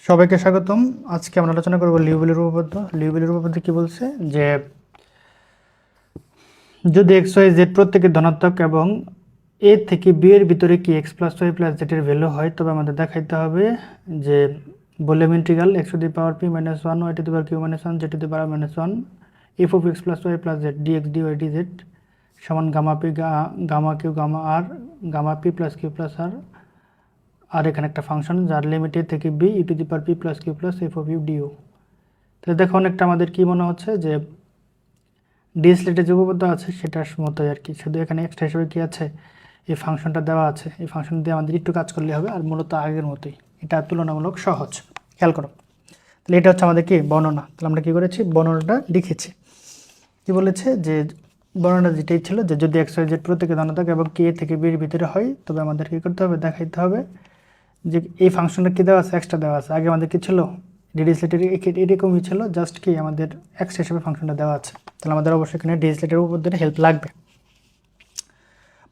সবাইকে স্বাগতম। আজকে আমরা আলোচনা করব লিউভিলের উপপাদ্য। লিউভিলের উপপাদ্য কি বলছে যে যদি এক্স ওয়াই জেড প্রত্যেকে ধনাত্মক এবং এ থেকে বি এর ভিতরে কি x plus Y plus z এর ভ্যালু হয়, তবে আমাদের দেখাইতে হবে যে volume integral x to the power p minus one y to the power q minus one z to the power minus one f of x plus Y plus z dx d y d z সমান gamma p gamma q gamma r gamma p plus Q plus r আর এখানে একটা function যার limit এ থেকে B E to the power P plus Q plus F of U du. তাহলে দেখো অনেকটা আমাদের কি মনে হচ্ছে যে ডিএসলেটের যে উপপাদ্য আছে সেটার মতোই আর কি, শুধু এখানে এক্সট্রা হিসেবে কি আছে, এই ফাংশনটা দেওয়া আছে। এই ফাংশন দিয়ে আমাদের একটু কাজ করলে হবে, আর মূলত আগের মতোই, এটা তুলনামূলক সহজ। খেয়াল করো, তাহলে এটা হচ্ছে আমাদের কি বর্ণনা। তাহলে আমরা কি করেছি, বর্ণনাটা লিখেছি। কি বলেছে যে বর্ণনা যেটাই ছিল যে যদি এক্স ওয়াই জেড প্রত্যেকে ধনাত্মক এবং কে থেকে বির ভিতরে হয়, তবে আমাদের কি করতে হবে, দেখাইতে হবে যে এই ফাংশনটা কি দেওয়া আছে, এক্সট্রা দেওয়া আছে। আগে আমাদের কি ছিল, ডিরিচলেটের এরকমই ছিল, জাস্ট কি আমাদের এক্স হিসেবে ফাংশনটা দেওয়া আছে। তাহলে আমাদের অবশ্যই এখানে ডিরিচলেটের উপপাদ্যের হেল্প লাগবে।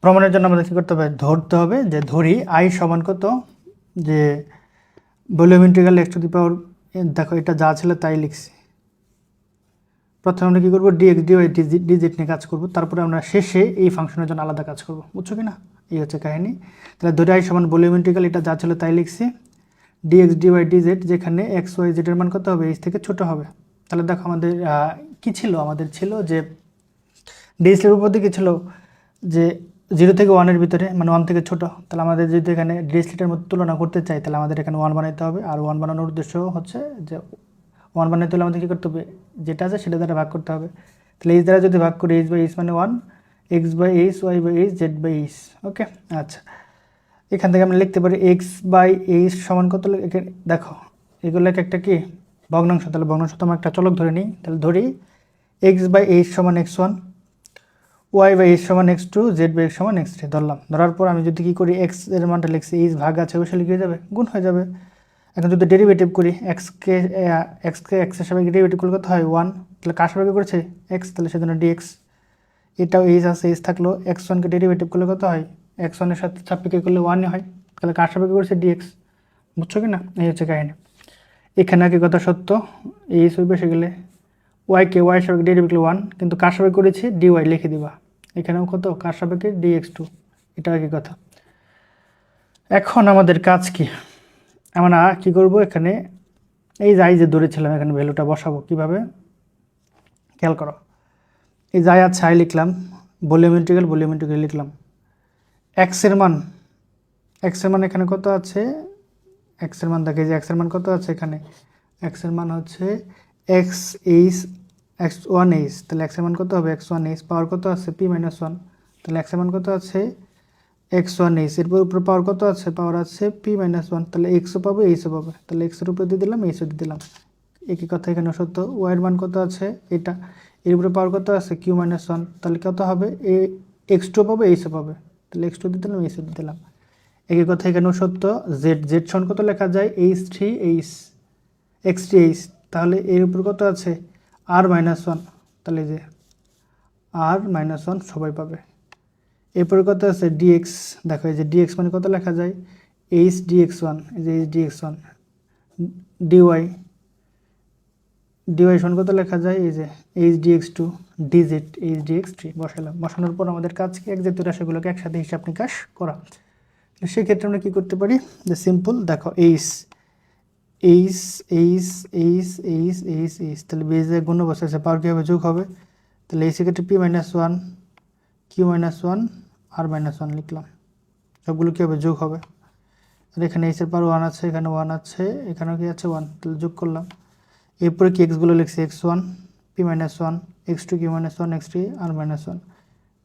প্রমাণের জন্য আমাদের কী করতে হবে, ধরতে হবে যে ধরি আই সমান কত, যে volume integral x to the power, দেখো এটা যা ছিল তাই লিখছি। প্রথমে আমরা কী করবো, ডিএক্স ডিওয়াই ডিজেড নিয়ে কাজ করবো, তারপরে আমরা শেষে এই ফাংশনের জন্য আলাদা কাজ করবো, বুঝছো কি না? এই হচ্ছে কাহিনী। তাহলে ধরি আই সমান ভলিউম ইন্টিগ্রাল, এটা যা ছিল তাই লিখছি, ডিএক্স ডিওয়াই ডিজেড, যেখানে এক্স ওয়াই জেডের মান কত হবে, এইচ থেকে ছোট হবে। তাহলে দেখো আমাদের কি ছিল, আমাদের ছিল যে ডিএসলের উপপাদ্য কী ছিল, যে 0 থেকে 1-এর ভিতরে, মানে 1 থেকে ছোট। তাহলে আমাদের যদি এখানে ডিএসলেটের মধ্যে তুলনা করতে চাই, তাহলে আমাদের এখানে 1 বানাইতে হবে। আর 1 বানানোর উদ্দেশ্য হচ্ছে যে 1 বানাইতে হলে আমাদের কী করতে হবে, যেটা আছে সেটা দ্বারা ভাগ করতে হবে। তাহলে এইচ দ্বারা যদি ভাগ করি, এইচ বাই এইচ মানে 1, x by h, y by h, z by h. Okay, আচ্ছা, এখান থেকে আমরা লিখতে পারি এক্স বাই এইচ সমান কত, দেখো এগুলো একটা কি ভগ্নাংশ। তাহলে ভগ্নাংশ তো আমরা একটা চলক ধরে নিই। তাহলে ধরি এক্স বাই এইচ সমান x one, y by h সমান x two, z by x সমান এক্স থ্রি ধরলাম। ধরার পর আমি যদি কী করি, এক্স এর মানটা লিখছি, এইচ ভাগ আছে অবশ্যই লিখে যাবে, গুণ হয়ে যাবে। এখন যদি ডেরিভেটিভ করি, এক্সকে এক্সের সাপেক্ষে ডেরিভেটিভ করলে কত হয়, 1। তাহলে কার সাপেক্ষে করেছে, এক্স, তাহলে সেজন্য ডিএক্স। এটাও এইচ আছে, এইচ থাকলো, এক্স ওয়ানকে ডেরিভেটিভ করলে কত হয়, এক্স ওয়ানের সাথে সাপেক্ষে করলে 1 হয়। তাহলে কার সাপেক্ষে করেছে, ডিএক্স। বুঝছো কি না? এই হচ্ছে কাহিনী। এখানে কি কথা সত্য, এইচ ওই বসে গেলে ওয়াইকে ওয়াই সাপেক্ষে ডেরিভেটিভ 1, কিন্তু কার সাপেক্ষে করেছি, ডিওয়াই লিখে দিবা। এখানেও কত, কার সাপেক্ষে, ডিএক্স টু। এটা কি কথা। এখন আমাদের কাজ কি, আমরা কি করব, এখানে এই যাই যে ধরেছিলাম এখানে ভ্যালুটা বসাবো কিভাবে, খেয়াল করো। এই যাই আছে আই লিখলাম, ভলিউম ইন্টিগ্রাল লিখলাম। এক্সের মান এখানে কত আছে, এক্সের মান দেখে যে এক্সের মান কত আছে এখানে, এক্সের মান হচ্ছে x H, x one H. তাহলে এক্সের মান কত হবে, এক্স ওয়ান এইচ। পাওয়ার কত আছে, পি মাইনাস ওয়ান। তাহলে এক্সের মান কত আছে, এক্স ওয়ান এইচ। এরপর উপরে পাওয়ার কত আছে, পাওয়ার আছে পি মাইনাস ওয়ান। তাহলে এক্সও পাবো, এইচও পাবে। তাহলে এক্সের উপরে দিয়ে দিলাম, এইচও দিয়ে দিলাম। একই কথা এখানে সত্য। ওয়াইয়ের মান কত আছে, এটা, এর উপরে পাওয়ার কত আছে, কিউ মাইনাস ওয়ান। তাহলে কত হবে, এক্স টু পাবে, এইচও পাবে। তাহলে এক্স টু দিয়ে দিলাম, এইচও দিয়ে দিলাম। একই কথা এখানেও সত্য। জেড সমান কত লেখা যায়, H three H, x three H. তাহলে এর উপর কত আছে, আর মাইনাস ওয়ান। তাহলে যে আর মাইনাস ওয়ান সবাই পাবে। এরপরে কত আছে, ডিএক্স। দেখো এই যে ডিএক্স মানে কত লেখা যায়, এইচ ডিএক্স ওয়ান, এই যে এইচ ডিএক্স ওয়ান। ডিওয়াই সমান কত লেখা যায়, এই যে H dx two, dz H dx three বসালাম। বসানোর পর আমাদের কাজ কি, এক জাতীয় রাশিগুলোকে একসাথে হিসাব নিকাশ করা। সেক্ষেত্রে আমরা কী করতে পারি, যে সিম্পল, দেখো H H H H H H H, তাহলে বেজে গুণ বসেছে, পাওয়ার কী হবে, যোগ হবে। তাহলে এই সেক্ষেত্রে p minus one, q minus one, r minus one লিখলাম। সবগুলো কী হবে, যোগ হবে। আর এখানে এইচের পাওয়ার 1 আছে, এখানে 1 আছে, এখানেও কি আছে 1, তাহলে যোগ করলাম। এরপরে কি এক্সগুলো লিখছি, x one, p minus one, x two, q minus one, x three, r minus one,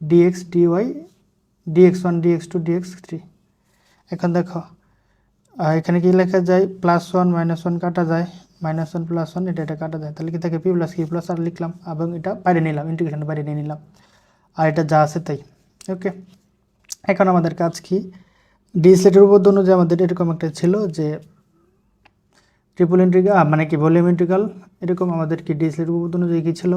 dx dy, dx one, dx two, dx three. এখন দেখো এখানে কি লেখা যায়, প্লাস ওয়ান মাইনাস ওয়ান কাটা যায়, মাইনাস ওয়ান প্লাস ওয়ান, এটা কাটা যায়। তাহলে কি থাকে, পি প্লাস কিউ প্লাস আর লিখলাম, এবং এটা বাইরে নিলাম, ইন্টিগ্রেশনটা বাইরে নিয়ে নিলাম, আর এটা যা আছে তাই। ওকে, এখন আমাদের কাজ কি, ডিরিচলেটের উপপাদ্য অনুযায়ী আমাদের এরকম একটা ছিল যে ট্রিপল ইন্টিগ্রাল, মানে কি ভলিউম ইন্টিগ্রাল, এরকম আমাদের কি ডিরিচলেটের উপপাদ্য অনুযায়ী কী ছিল,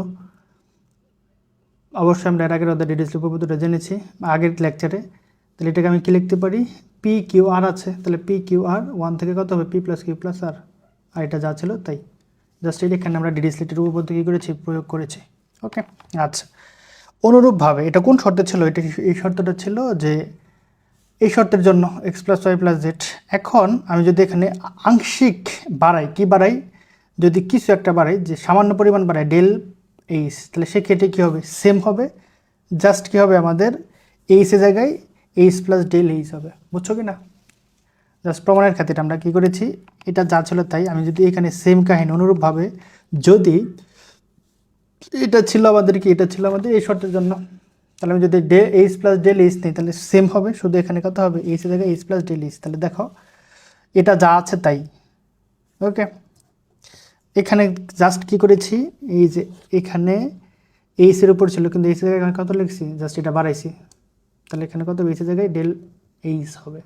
অবশ্যই আমরা এর আগের ডিরিচলেটের উপপাদ্যটা জেনেছি আগের লেকচারে। তাহলে এটাকে আমি কি লিখতে পারি, পি কিউ আর আছে, তাহলে পি কিউ আর 1 থেকে কত হবে, P plus Q plus r. আর এটা যা ছিল তাই। জাস্ট এখানে আমরা ডিরিচলেটের উপপাদ্য কী করেছি, প্রয়োগ করেছি। ওকে, আচ্ছা। অনুরূপভাবে এটা কোন শর্তে ছিল, এটা এই শর্তটা ছিল যে এই শর্তের জন্য X plus Y plus Z. এখন আমি যদি এখানে আংশিক বাড়াই, কি বাড়াই, যদি কিছু একটা বাড়াই, যে সামান্য পরিমাণ বাড়াই ডেল এইচ, তাহলে সেক্ষেত্রে কী হবে, সেম হবে। জাস্ট কী হবে, আমাদের এইচের জায়গায় এইচ প্লাস ডেল এইচ হবে। বুঝছো কি না? জাস্ট প্রমাণের ক্ষেত্রে আমরা কী করেছি, এটা যা ছিল তাই। আমি যদি এখানে সেম কাহিনী অনুরূপভাবে, যদি এটা ছিল আমাদের কি, এটা ছিল আমাদের এই শর্তের জন্য, তাহলে আমি যদি এইচ প্লাস ডেল এইচ নিই তাহলে সেম হবে, শুধু এখানে কত হবে, এইচের জায়গায় এইচ প্লাস ডেল এইচ। তাহলে দেখো এটা যা আছে তাই। ওকে, এখানে জাস্ট কি করেছি, এই যে এখানে এইচের উপর ছিল, কিন্তু এইচের জায়গায় কত লিখছি, জাস্ট এটা বাড়াইছি। তাহলে এখানে কত, এইচের জায়গায় ডেল এইচ হবে,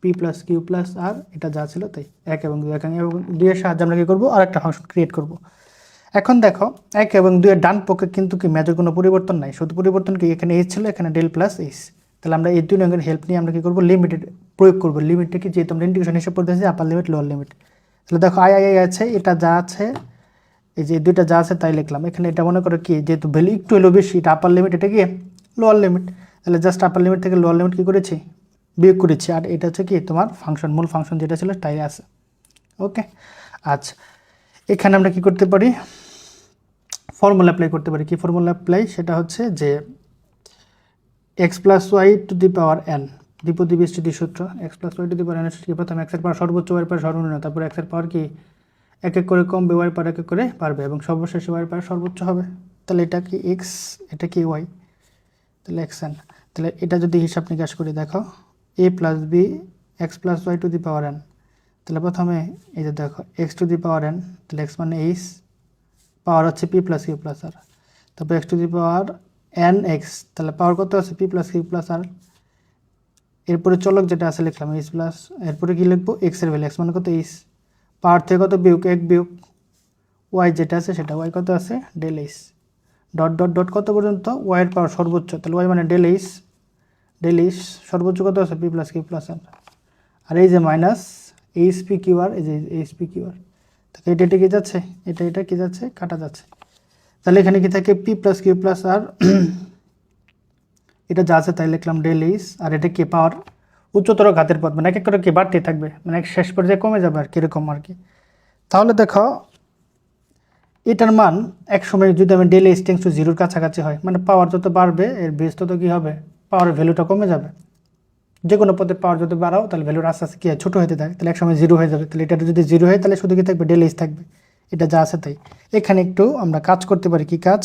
পি প্লাস কিউ প্লাস আর, এটা যা ছিল তাই। 1 এবং 2, এবং 2 এর সাহায্যে আমরা কী করবো, আর একটা ফাংশন ক্রিয়েট করব। এখন দেখো 1 এবং 2 এর ডান পক্ষে কিন্তু কি মেজর কোনো পরিবর্তন নাই, শুধু পরিবর্তন কি, এখানে এইচ ছিল, এখানে ডেল প্লাস এইচ। তাহলে আমরা এই 2 নঙ্গের হেল্প নিয়ে আমরা কী করবো, লিমিটেড প্রয়োগ করবো। লিমিটটা কি, যেহেতু আমরা ইন্টিগ্রেশন হিসেবে পড়তেছি আপার লিমিট লোয়ার লিমিট। তাহলে দেখো আই আছে, এটা যা আছে, এই যে দুইটা যা আছে তাই লিখলাম। এখানে এটা মনে করো কি, যেহেতু ভ্যালু একটু হলো বেশি, এটা আপার লিমিট, এটা কি লোয়ার লিমিট। তাহলে জাস্ট আপার লিমিট থেকে লোয়ার লিমিট কী করেছি, বিয়োগ করেছি। আর এটা হচ্ছে কি তোমার ফাংশন, মূল ফাংশন যেটা ছিল তাই আছে। ওকে, আচ্ছা। এখানে আমরা কি করতে পারি, ফর্মুলা অ্যাপ্লাই করতে পারি। কি ফর্মুলা অ্যাপ্লাই, সেটা হচ্ছে যে x plus y to the power n, দ্বিপদী বিস্তৃতি সূত্র। X plus y to the power n কি, প্রথমে এক্সের পাওয়ার সর্বোচ্চ, ওয়াই পাওয়ার সর্বনিম্ন, তারপর এক্সের পাওয়ার কি এক এক করে কমবে, ওয়াই পাওয়ার এক এক করে বাড়বে, এবং সর্বশেষে ওয়াই পাওয়ার সর্বোচ্চ হবে। তাহলে এটা কি এক্স, এটা কি ওয়াই, তাহলে এক্স এন। তাহলে এটা যদি হিসাব নিকাশ করি, দেখো a plus b x plus y to the power n. তাহলে প্রথমে এই যে দেখো x to the power n, তাহলে এক্স মানে এইচ, পাওয়ার হচ্ছে p plus Q plus r, তারপর x to the power n x, তাহলে পাওয়ার কত আছে, p plus Q plus r. এরপরে চলক যেটা আছে লিখলাম এইচ প্লাস, এরপরে কী লিখবো, এক্সের ভ্যালু, এক্স মানে কত এইচ, পাওয়ার থেকে কত বিয়োগ, এক বিয়োগ ওয়াই যেটা আছে সেটা, ওয়াই কত আছে del H, dot dot dot কত পর্যন্ত, ওয়াইয়ের পাওয়ার সর্বোচ্চ, তাহলে ওয়াই মানে ডেল এইচ, ডেল এইচ সর্বোচ্চ কত আছে, p plus Q plus r. আর এই যে minus H P Q R, এই যে এইচ পি কিউ আর, তাহলে এটা এটা কী যাচ্ছে, এটা এটা কী যাচ্ছে, কাটা যাচ্ছে। তাহলে এখানে কি থাকে, পি প্লাস কিউ প্লাস আর, এটা যা আছে তাই লিখলাম ডেল এইচ। আর এটা কি পাওয়ার উচ্চতর ঘাতের পদ, মানে এক এক করে কি বাড়তেই থাকবে, মানে শেষ পর্যায়ে কমে যাবে আর কীরকম আর কি। তাহলে দেখো এটার মান এক সময় যদি আমি ডেল এইচ টেন্স টু জিরোর কাছাকাছি হয়, মানে পাওয়ার যত বাড়বে এর বেস তত কী হবে, পাওয়ারের ভ্যালুটা কমে যাবে। যে কোনো পদের পাওয়ার যদি বাড়াও তাহলে ভ্যালুর আস্তে আস্তে কী হয়, ছোটো হতে থাকে, তাহলে এক সময় জিরো হয়ে যাবে। তাহলে এটা যদি জিরো হয় তাহলে শুধু কি থাকবে, ডেল এইচ থাকবে, এটা যা আছে তাই। এখানে একটু আমরা কাজ করতে পারি, কি কাজ,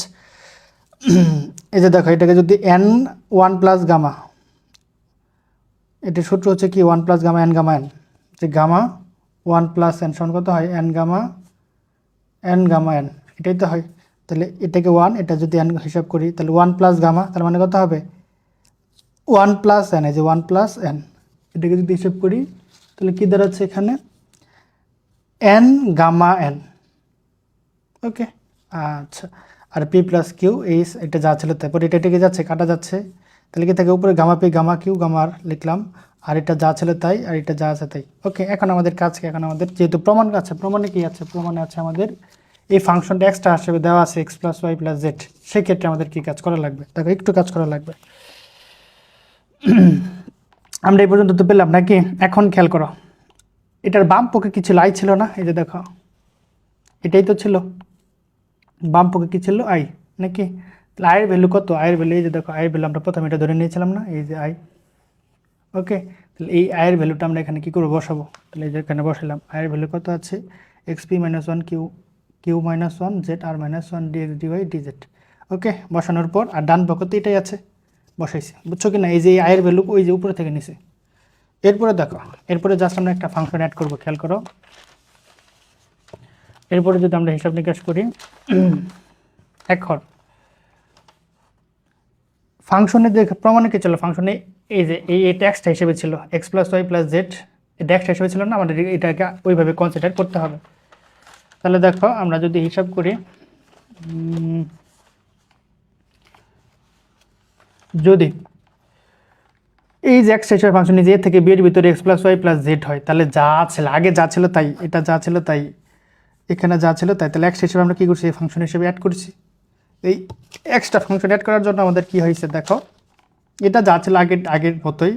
এই যে দেখো এটাকে যদি এন ওয়ান প্লাস গামা, এটির সূত্র হচ্ছে কি one plus gamma N gamma N, যে গামা ওয়ান প্লাস এন সমান কত হয়, এন গামা এন, এটাই তো হয়। তাহলে এটাকে ওয়ান, এটা যদি এন হিসাব করি তাহলে ওয়ান প্লাস গামা, তার মানে কত হবে, ওয়ান প্লাস এন, এই যে ওয়ান প্লাস এন, এটাকে যদি হিসাব করি তাহলে কী দাঁড়াচ্ছে এখানে, এন গামা এন। ওকে, আচ্ছা। আর পি প্লাস কিউ এইচ, এটা যা ছিল তারপর এটা এটাকে যাচ্ছে, কাটা যাচ্ছে, তাহলে কি থাকে উপরে gamma p gamma q gamma r লিখলাম, আর এটা যা ছিল তাই, আর এটা যা আছে তাই। ওকে, এখন আমাদের কাজ কি, এখন আমাদের যেহেতু প্রমাণ আছে, প্রমাণে কি আছে, প্রমাণে আছে আমাদের এই ফাংশনটা এক্সট্রা হিসেবে দেওয়া আছে X plus Y plus Z, সেক্ষেত্রে আমাদের কী কাজ করা লাগবে, দেখো একটু কাজ করা লাগবে। আমরা এই পর্যন্ত তো পেলাম নাকি, এখন খেয়াল করো এটার বাম পক্ষে কি ছিল, আই ছিল না, এই যে দেখো এটাই তো ছিল, বাম পক্ষে কী ছিল, আই নাকি। তাহলে আয়ের ভ্যালু কত, আয়ের ভ্যালু এই যে দেখো, আয়ের ভ্যালু আমরা প্রথমে এটা ধরে নিয়েছিলাম না, এই যে আই। ওকে, তাহলে এই আয়ের ভ্যালুটা আমরা এখানে কী করবো, বসাবো। তাহলে এই যে এখানে বসালাম, আয়ের ভ্যালু কত আছে, x p minus one q q minus one z r minus one d x dy d z. Okay, বসানোর পর আর ডান পক্ষ তো এটাই আছে, বসাইছি, বুঝছো কি না, এই যে এই আয়ের ভ্যালু ওই যে উপরে থেকে নিছে। এরপরে দেখো, এরপরে জাস্ট আমরা একটা ফাংশন অ্যাড করবো, খেয়াল করো। এরপরে যদি আমরা হিসাব নিকাশ করি, এখন ফাংশনে যে প্রমাণে কী ছিল, ফাংশনে এই যে এই ট্যাক্সটা হিসেবে ছিল X plus Y plus Z, এই ট্যাক্সটা হিসেবে ছিল না, আমাদের এটাকে ওইভাবে কনসিডার করতে হবে। তাহলে দেখো আমরা যদি হিসাব করি, যদি এই যে এক্স হিসেবে ফাংশনে যে থেকে বিয়ের ভিতরে X plus Y plus Z হয়, তাহলে যা ছিল আগে যা ছিল তাই, এটা যা ছিল তাই, এখানে যা ছিল তাই, তাহলে এক্স হিসেবে আমরা কী করছি, এই ফাংশন হিসেবে অ্যাড করছি। এই এক্সট্রা ফাংশন অ্যাড করার জন্য আমাদের কী হয়েছে দেখো, এটা যা ছিল আগের মতোই,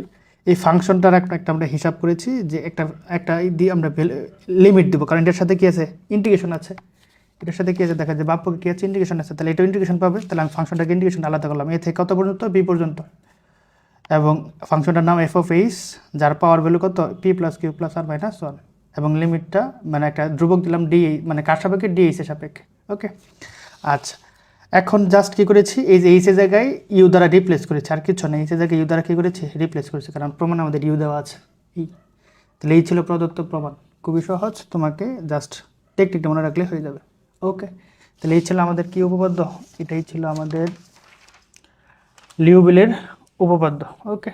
এই ফাংশনটার একটা আমরা হিসাব করেছি যে একটা দিয়ে আমরা লিমিট দেবো, কারণ এটার সাথে কী আছে, ইন্টিগ্রেশন আছে। এটার সাথে কী আছে দেখা যায়, বাপ্যকে কী আছে, ইন্টিগ্রেশন আছে, তাহলে এটাও ইন্টিগ্রেশন পাবে। তাহলে আমি ফাংশনটাকে ইন্টিগ্রেশন আলাদা করলাম, এ থেকে কত পর্যন্ত, বি পর্যন্ত, এবং ফাংশনটার নাম এফ অফ এইচ, যার পাওয়ার ভ্যালু কত, পি প্লাস কিউ প্লাস আর মাইনাস ওয়ান, এবং লিমিটটা মানে একটা ধ্রুবক দিলাম ডি, মানে কার সাপেক্ষে, ডিএইচ এর সাপেক্ষে। ওকে, আচ্ছা এখন জাস্ট কী করেছি, এই যে এইচ এর জায়গায় ইউ দ্বারা রিপ্লেস করেছি, আর কিছু না, এইচ এর জায়গায় ইউ দ্বারা কী করেছি, রিপ্লেস করেছি, কারণ প্রমাণ আমাদের ইউ দেওয়া আছে। তাহলে এই ছিল প্রদত্ত প্রমাণ, খুবই সহজ, তোমাকে জাস্ট টেকনিকটা মনে রাখলে হয়ে যাবে। ওকে, তাহলে এই ছিল আমাদের কি উপপাদ্য, এটাই ছিল আমাদের লিউভিলের উপপাদ্য। ওকে।